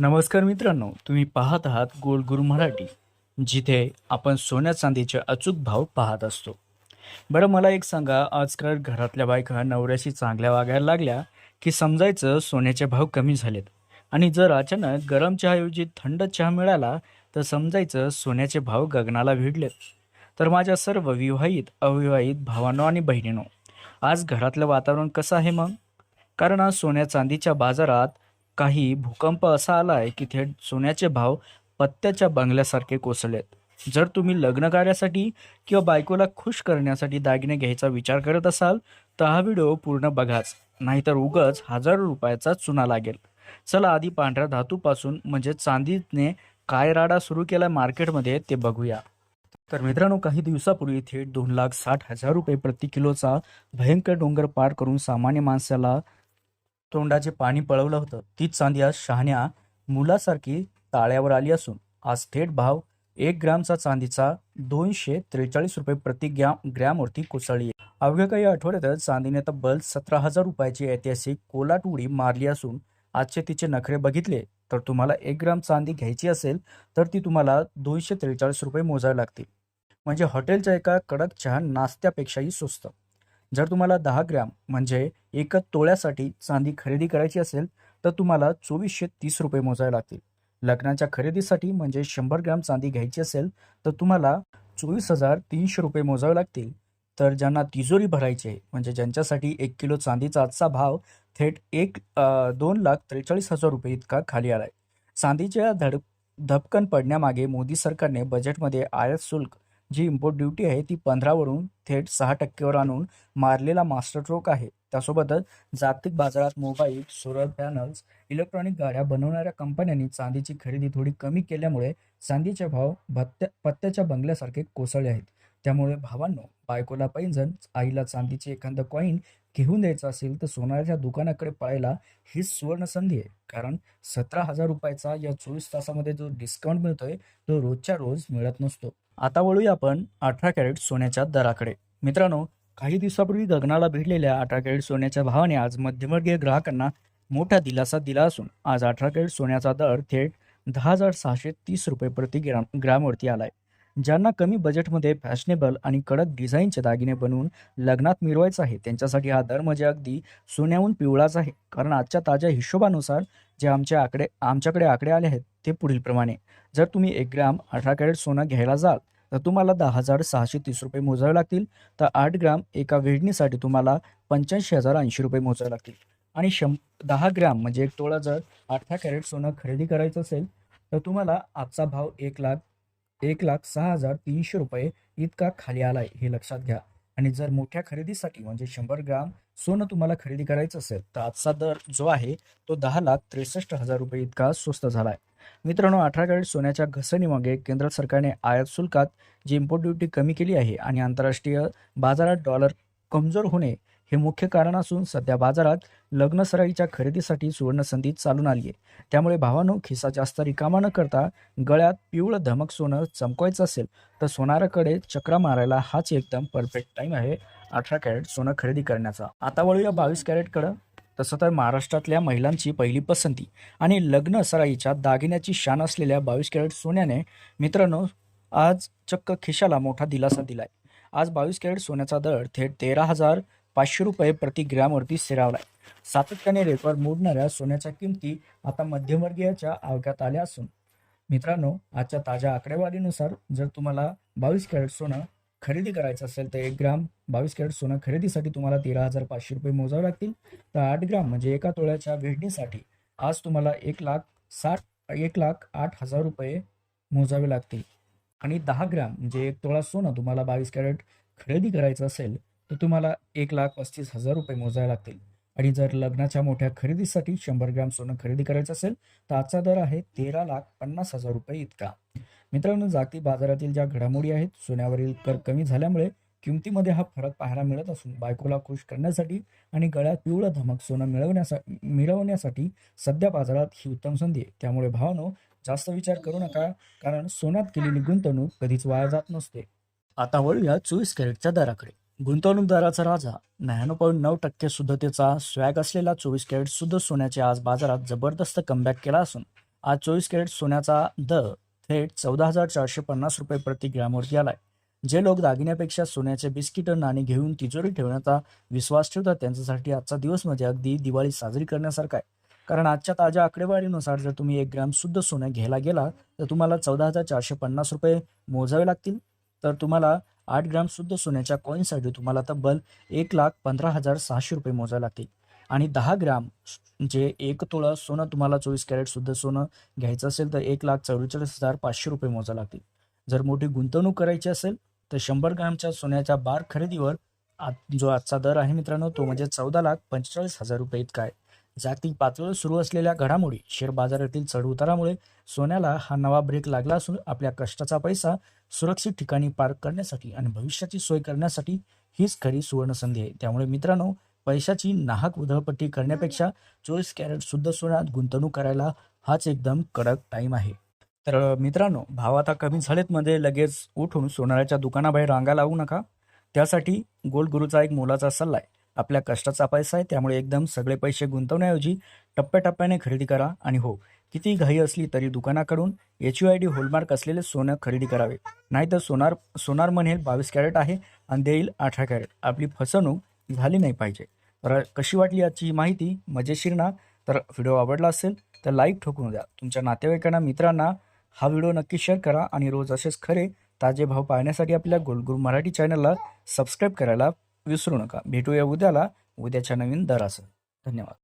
नमस्कार मित्रांनो, तुम्ही पाहत आहात गोल्ड गुरु मराठी, जिथे आपण सोन्या चांदीचे अचूक भाव पाहत असतो. बरं मला एक सांगा, आजकाल घरातल्या बायका नवऱ्याशी चांगल्या वागायला लागल्या की समजायचं सोन्याचे भाव कमी झालेत, आणि जर अचानक गरम चहाऐवजी थंड चहा मिळाला तर समजायचं सोन्याचे भाव गगनाला भिडलेत. तर माझ्या सर्व विवाहित अविवाहित भावांनो आणि बहिणींनो, आज घरातलं वातावरण कसं आहे मग? कारण आज सोन्या चांदीच्या बाजारात काही भूकंप असा आलाय की थेट सोन्याचे भाव पत्त्याच्या बंगल्यासारखे कोसळलेत. जर तुम्ही लग्न कार्यासाठी किंवा बायकोला खुश करण्यासाठी दागिने घ्यायचा विचार करत असाल तर हा व्हिडिओ पूर्ण बघाच, नाहीतर उगाच हजारो रुपयाचा चुना लागेल. चला आधी पांढऱ्या धातूपासून म्हणजे चांदीने काय राडा सुरू केला मार्केटमध्ये ते बघूया. तर मित्रांनो, काही दिवसापूर्वी थेट 2,60,000 रुपये प्रति किलोचा भयंकर डोंगर पार करून सामान्य माणसाला तोंडाचे पाणी पळवलं होतं. तीच चांदी आज शहाण्या मुलासारखी ताळ्यावर आली असून आज थेट भाव 1 ग्रामचा चांदीचा 243 रुपये प्रति ग्रॅमवरती कोसळली आहे. अवघ्या काही आठवड्यातच चांदीने तब्बल 17,000 रुपयाची ऐतिहासिक कोलाट उडी मारली असून आजचे तिचे नखरे बघितले तर तुम्हाला 1 ग्राम चांदी घ्यायची असेल तर ती तुम्हाला 243 रुपये मोजावे लागतील. म्हणजे हॉटेलच्या एका कडक चहा नाश्त्यापेक्षाही स्वस्त. जर तुम्हाला 10 ग्रॅम म्हणजे 1 तोळ्यासाठी चांदी खरेदी करायची असेल तर तुम्हाला 2,430 रुपये मोजावे लागतील. लग्नाच्या खरेदीसाठी म्हणजे 100 ग्रॅम चांदी घ्यायची असेल तर तुम्हाला 24,300 रुपये मोजावे लागतील. तर ज्यांना तिजोरी भरायची आहे म्हणजे ज्यांच्यासाठी 1 किलो चांदीचा आजचा भाव थेट 2,43,000 रुपये इतका खाली आलाय. चांदीच्या धपकन पडण्यामागे मोदी सरकारने बजेटमध्ये आयात शुल्क जी इम्पोर्ट ड्युटी आहे ती 15 वरून थेट 6% आणून मारलेला मास्टरस्ट्रोक आहे. त्यासोबतच जागतिक बाजारात मोबाईल, सोलर पॅनल्स, इलेक्ट्रॉनिक गाड्या बनवणाऱ्या कंपन्यांनी चांदीची खरेदी थोडी कमी केल्यामुळे चांदीचे भाव पत्त्याच्या बंगल्यासारखे कोसळले आहेत. त्यामुळे भावांनो, बायकोला पैंजण, आईला चांदीचे एखादं कॉईन घेऊन द्यायचं असेल तर सोनाराच्या दुकानाकडे पळायला ही सुवर्ण संधी आहे. कारण 17,000 रुपयाचा या 24 तासामध्ये जो डिस्काउंट मिळतोय तो रोजच्या रोज मिळत नसतो. आता वळूया आपण 18 कॅरेट सोन्याच्या दराकडे. मित्रांनो, काही दिवसापूर्वी गगनाला भिडलेल्या 18 कॅरेट सोन्याच्या भावाने आज मध्यमवर्गीय ग्राहकांना मोठा दिलासा दिला असून आज 18 कॅरेट सोन्याचा दर थेट 10,630 रुपये प्रति ग्रामवरती आलाय. ज्यांना कमी बजेटमध्ये फॅशनेबल आणि कडक डिझाईनचे दागिने बनवून लग्नात मिरवायचं आहे त्यांच्यासाठी हा दर म्हणजे अगदी सोन्याहून पिवळाच आहे. कारण आजच्या ताज्या हिशोबानुसार जे आमच्याकडे आकडे आले आहेत ते पुढील प्रमाणे. जर तुम्ही 1 ग्राम 18 कॅरेट सोनं घ्यायला जाल तर तुम्हाला 10,630 रुपये मोजावे लागतील. तर 8 ग्राम एका वेढणीसाठी तुम्हाला 85,080 रुपये मोजावे लागतील. आणि 10 ग्राम म्हणजे 1 तोळा जर 18 कॅरेट सोनं खरेदी करायचं असेल तर तुम्हाला आजचा भाव 1,06,300 रुपये इतका खाली आलाय, हे लक्षात घ्या. आणि जर मोठ्या खरेदीसाठी म्हणजे 100 ग्राम सोनं तुम्हाला खरेदी करायचं असेल तर आजचा दर जो आहे तो 10,63,000 रुपये इतका स्वस्त झालाय. मित्रांनो, 18 कॅरेट सोन्याच्या घसरणीमागे केंद्र सरकारने आयात शुल्कात जी इम्पोर्ट ड्युटी कमी केली आहे आणि आंतरराष्ट्रीय बाजारात डॉलर कमजोर होणे हे मुख्य कारण असून सध्या बाजारात लग्नसराईच्या खरेदीसाठी सुवर्ण संधी चालून आली आहे. त्यामुळे भावांनो, खिसा जास्त रिकामा न करता गळ्यात पिवळं धमक सोनं चमकवायचं असेल तर सोनाराकडे चक्रा मारायला हाच एकदम परफेक्ट टाईम आहे 18 कॅरेट सोनं खरेदी करण्याचा. आता वळूया 22 कॅरेटकडं. तसं तर महाराष्ट्रातल्या महिलांची पहिली पसंती आणि लग्न सराईच्या दागिन्याची शान असलेल्या 22 कॅरेट सोन्याने मित्रांनो आज चक्क खिशाला मोठा दिलासा दिलाय. आज 22 कॅरेट सोन्याचा दर थेट 13,500 रुपये प्रति ग्रॅमवरती स्थिरावलाय. सातत्याने रेकॉर्ड मोडणाऱ्या सोन्याच्या किमती आता मध्यमवर्गीयाच्या आवघात आल्या असून मित्रांनो, आजच्या ताज्या आकडेवारीनुसार जर तुम्हाला 22 कॅरेट सोनं खरेदी करायचं असेल तर 1 ग्राम 22 कॅरेट सोनं खरेदीसाठी तुम्हाला 13,500 रुपये मोजावे लागतील. तर 8 ग्राम म्हणजे 1 तोळ्याच्या वेढणीसाठी आज तुम्हाला 1,08,000 रुपये मोजावे लागतील. आणि 10 ग्राम म्हणजे 1 तोळा सोनं तुम्हाला 22 कॅरेट खरेदी करायचं असेल तर तुम्हाला 1,35,000 रुपये मोजावे लागतील. आणि जर लग्नाच्या मोठ्या खरेदीसाठी 100 ग्राम सोनं खरेदी करायचं असेल तर आजचा दर आहे 13,50,000 रुपये इतका. मित्रांनो, जागतिक बाजारातील ज्या घडामोडी आहेत, सोन्यावरील कर कमी झाल्यामुळे किमतीमध्ये हा फरक पाहायला मिळत असून बायकोला खुश करण्यासाठी आणि गळ्यात पिवळं धमक सोनं मिळवण्यासाठी सध्या बाजारात ही उत्तम संधी आहे. त्यामुळे भावानो, जास्त विचार करू नका, कारण सोन्यात केलेली गुंतवणूक कधीच वाया जात नसते. आता वळूया 24 कॅरेटच्या दराकडे. गुंतवणूकदाराचा राजा 99.9% शुद्धतेचा स्वॅग असलेला 24 कॅरेट शुद्ध सोन्याचे आज बाजारात जबरदस्त कमबॅक केला असून आज 24 कॅरेट सोन्याचा दर थेट 14,450 रुपये प्रति ग्रॅमवरती आलाय. जे लोक दागिन्यापेक्षा सोन्याचे बिस्किट नाणी घेऊन तिजोरी ठेवण्याचा विश्वास ठेवतात त्यांच्यासाठी आजचा दिवस म्हणजे अगदी दिवाळी साजरी करण्यासारखा आहे. कारण आजच्या ताज्या आकडेवारीनुसार जर तुम्ही 1 ग्रॅम शुद्ध सोनं घ्यायला गेला तर तुम्हाला 14,450 रुपये मोजावे लागतील. तर तुम्हाला 8 ग्रॅम शुद्ध सोन्याच्या कॉईनसाठी तुम्हाला तब्बल 1,15,600 रुपये मोजावे लागतील. आणि 10 ग्रॅम जे 1 तोळा सोनं तुम्हाला 24 कॅरेट शुद्ध सोनं घ्यायचं असेल तर 1,44,500 रुपये मोजावे लागतील. जर मोठी गुंतवणूक करायची असेल तर 100 ग्रॅमच्या सोन्याच्या बार खरेदीवर जो आजचा दर आहे मित्रांनो तो म्हणजे 14,45,000 रुपये इतका आहे. जागतिक पातळीवर सुरू असलेल्या घडामोडी, शेअर बाजारातील चढउतारामुळे सोन्याला हा नवा ब्रेक लागला असून आपल्या कष्टाचा पैसा सुरक्षित ठिकाणी पार्क करण्यासाठी आणि भविष्याची सोय करण्यासाठी हीच खरी सुवर्ण संधी आहे. त्यामुळे मित्रांनो, पैशाची नाहक उधळपट्टी करण्यापेक्षा 24 कॅरेट शुद्ध सोन्यात गुंतवणूक करायला हाच एकदम कडक टाईम आहे. तर मित्रांनो, भाव आता कमी झालेत मध्ये लगेच उठून सोनाराच्या दुकानाबाहेर रांगा लावू नका. त्यासाठी गोल्ड गुरूचा एक मोलाचा सल्ला आहे. आपल्या कष्टाचा पैसा आहे त्यामुळे एकदम सगळे पैसे गुंतवण्याऐवजी टप्प्याटप्प्याने खरेदी करा. आणि हो, किती घाई असली तरी दुकानाकडून HUID हॉलमार्क असलेले सोनं खरेदी करावे. नाहीतर सोनार म्हणेल 22 कॅरेट आहे आणि देईल 18 कॅरेट. आपली फसवणूक झाली नाही पाहिजे. तर कशी वाटली आजची माहिती? मजेशीर ना? तर व्हिडिओ आवडला असेल तर लाईक ठोकून द्या. तुमच्या नातेवाईकांना, मित्रांना हा व्हिडिओ नक्की शेअर करा आणि रोज असेच खरे ताजे भाव पाहण्यासाठी आपल्या गोल्ड गुरू मराठी चॅनलला सबस्क्राईब करायला विसरू नका. भेटूया उद्याच्या नवीन दरासह. धन्यवाद.